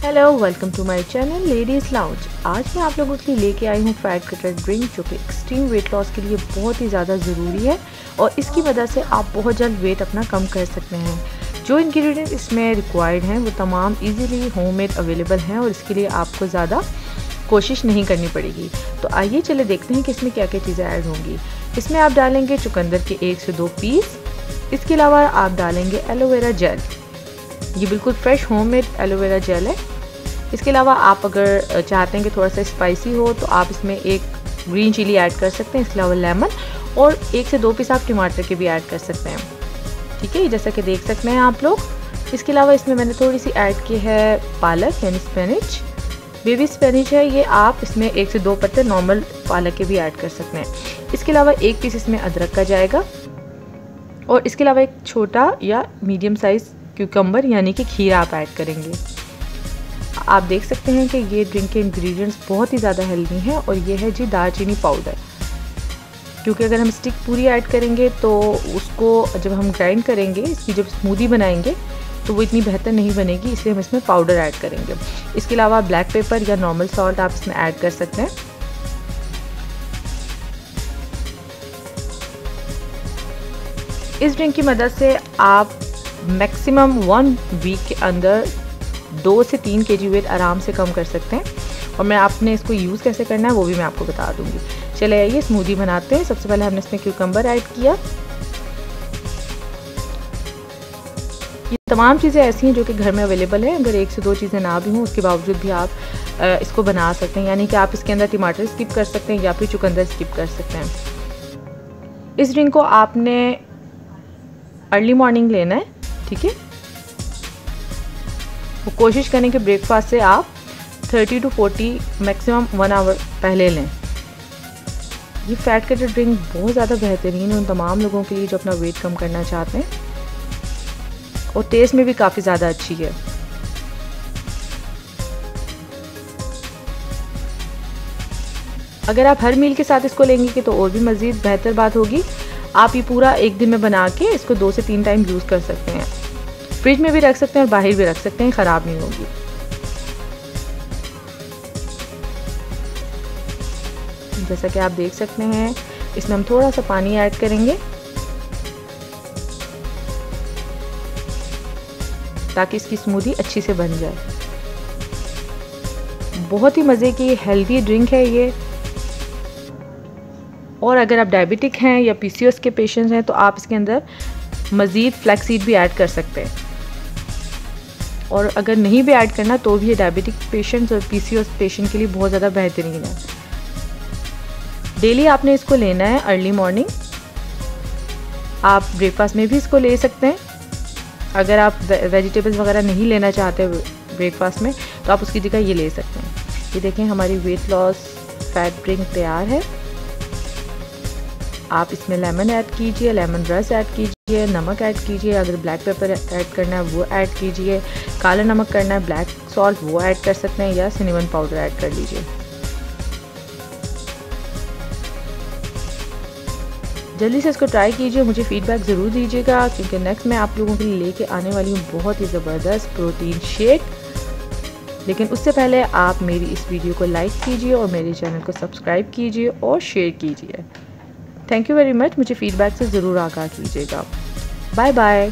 Hello, welcome to my channel ladies lounge. आज मैं आप लोगों के लिए लेके आई हूँ फैट कटर ड्रिंक, जो कि एक्सट्रीम वेट लॉस के लिए बहुत ही ज़्यादा ज़रूरी है और इसकी वजह से आप बहुत जल्द वेट अपना कम कर सकते हैं। जो इंग्रेडिएंट इसमें रिक्वायर्ड हैं वो तमाम इजीली होममेड अवेलेबल हैं और इसके लिए आपको ज़्यादा कोशिश नहीं करनी पड़ेगी। तो आइए चले देखते हैं कि इसमें क्या क्या चीज़ें ऐड होंगी। इसमें आप डालेंगे चुकंदर के 1 से 2 पीस। इसके अलावा आप डालेंगे एलोवेरा जेल, ये बिल्कुल फ्रेश होममेड एलोवेरा जेल है। इसके अलावा आप अगर चाहते हैं कि थोड़ा सा स्पाइसी हो तो आप इसमें एक ग्रीन चिली ऐड कर सकते हैं। इसके अलावा लेमन और 1 से 2 पीस आप टमाटर के भी ऐड कर सकते हैं। ठीक है, जैसा कि देख सकते हैं आप लोग। इसके अलावा इसमें मैंने थोड़ी सी ऐड की है पालक यानी स्पिनच, बेबी स्पिनच है ये। आप इसमें 1 से 2 पत्ते नॉर्मल पालक के भी ऐड कर सकते हैं। इसके अलावा 1 पीस इसमें अदरक का जाएगा और इसके अलावा एक छोटा या मीडियम साइज़ क्यूकम्बर यानी कि खीरा आप ऐड करेंगे। आप देख सकते हैं कि ये ड्रिंक के इंग्रेडिएंट्स बहुत ही ज़्यादा हेल्दी हैं और ये है जी दालचीनी पाउडर, क्योंकि अगर हम स्टिक पूरी ऐड करेंगे तो उसको जब हम ग्राइंड करेंगे, इसकी जब स्मूदी बनाएंगे तो वो इतनी बेहतर नहीं बनेगी, इसलिए हम इसमें पाउडर ऐड करेंगे। इसके अलावा ब्लैक पेपर या नॉर्मल सॉल्ट आप इसमें ऐड कर सकते हैं। इस ड्रिंक की मदद से आप मैक्सिमम 1 वीक के अंदर 2 से 3 kg वेट आराम से कम कर सकते हैं और मैं आपने इसको यूज़ कैसे करना है वो भी मैं आपको बता दूंगी। चले आइए स्मूदी बनाते हैं। सबसे पहले हमने इसमें क्यूकम्बर ऐड किया। ये तमाम चीज़ें ऐसी हैं जो कि घर में अवेलेबल है। अगर 1 से 2 चीज़ें ना भी हों उसके बावजूद भी आप इसको बना सकते हैं, यानी कि आप इसके अंदर टमाटर स्किप कर सकते हैं या फिर चुकंदर स्किप कर सकते हैं। इस ड्रिंक को आपने अर्ली मॉर्निंग लेना है, ठीक है। वो कोशिश करें कि ब्रेकफास्ट से आप 30 to 40 मैक्सिमम 1 आवर पहले लें। ये फैट कटर ड्रिंक बहुत ज़्यादा बेहतरीन है उन तमाम लोगों के लिए जो अपना वेट कम करना चाहते हैं और टेस्ट में भी काफ़ी ज़्यादा अच्छी है। अगर आप हर मील के साथ इसको लेंगे तो और भी मज़ीद बेहतर बात होगी। आप ये पूरा एक दिन में बना के इसको 2 से 3 टाइम यूज़ कर सकते हैं। फ्रिज में भी रख सकते हैं और बाहर भी रख सकते हैं, ख़राब नहीं होगी। जैसा कि आप देख सकते हैं इसमें हम थोड़ा सा पानी ऐड करेंगे ताकि इसकी स्मूदी अच्छी से बन जाए। बहुत ही मज़े की हेल्दी ड्रिंक है ये। और अगर आप डायबिटिक हैं या PCOS के पेशेंट्स हैं तो आप इसके अंदर मज़ीद फ्लैक्सीड भी ऐड कर सकते हैं। और अगर नहीं भी ऐड करना तो भी ये डायबिटिक पेशेंट्स और PCOS पेशेंट के लिए बहुत ज़्यादा बेहतरीन है। डेली आपने इसको लेना है अर्ली मॉर्निंग। आप ब्रेकफास्ट में भी इसको ले सकते हैं। अगर आप वेजिटेबल्स वगैरह नहीं लेना चाहते ब्रेकफास्ट में तो आप उसकी जगह ये ले सकते हैं। ये देखें हमारी वेट लॉस फैट ड्रिंक तैयार है। आप इसमें लेमन ऐड कीजिए, लेमन रस ऐड कीजिए, नमक ऐड कीजिए, अगर ब्लैक पेपर ऐड करना है वो ऐड कीजिए, काला नमक करना है, ब्लैक सॉल्ट वो ऐड कर सकते हैं या सिनेमन पाउडर ऐड कर लीजिए। जल्दी से इसको ट्राई कीजिए, मुझे फीडबैक ज़रूर दीजिएगा, क्योंकि नेक्स्ट मैं आप लोगों के लिए लेके आने वाली हूँ बहुत ही ज़बरदस्त प्रोटीन शेक। लेकिन उससे पहले आप मेरी इस वीडियो को लाइक कीजिए और मेरे चैनल को सब्सक्राइब कीजिए और शेयर कीजिए। Thank you very much. मुझे फीडबैक से ज़रूर आगाह कीजिएगा। Bye bye.